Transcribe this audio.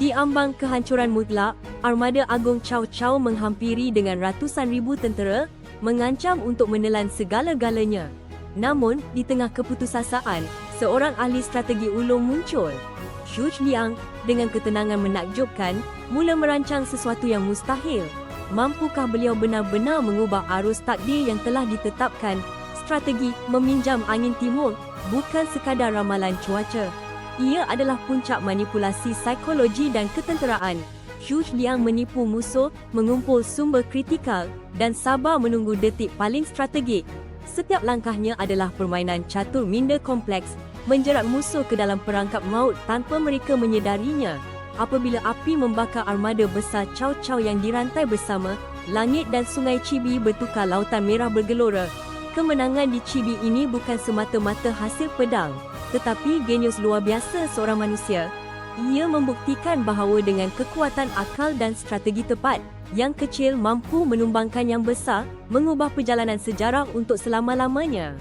Di ambang kehancuran mutlak, armada agung Chow Chow menghampiri dengan ratusan ribu tentera, mengancam untuk menelan segala-galanya. Namun, di tengah keputusasaan, seorang ahli strategi ulung muncul. Xu Liang, dengan ketenangan menakjubkan, mula merancang sesuatu yang mustahil. Mampukah beliau benar-benar mengubah arus takdir yang telah ditetapkan? Strategi meminjam angin timur bukan sekadar ramalan cuaca. Ia adalah puncak manipulasi psikologi dan ketenteraan. Xu Liang menipu musuh, mengumpul sumber kritikal, dan sabar menunggu detik paling strategik. Setiap langkahnya adalah permainan catur minda kompleks, menjerat musuh ke dalam perangkap maut tanpa mereka menyedarinya. Apabila api membakar armada besar Chow Chow yang dirantai bersama, langit dan sungai Chibi bertukar lautan merah bergelora. Kemenangan di Chibi ini bukan semata-mata hasil pedang, tetapi genius luar biasa seorang manusia. Ia membuktikan bahawa dengan kekuatan akal dan strategi tepat, yang kecil mampu menumbangkan yang besar, mengubah perjalanan sejarah untuk selama-lamanya.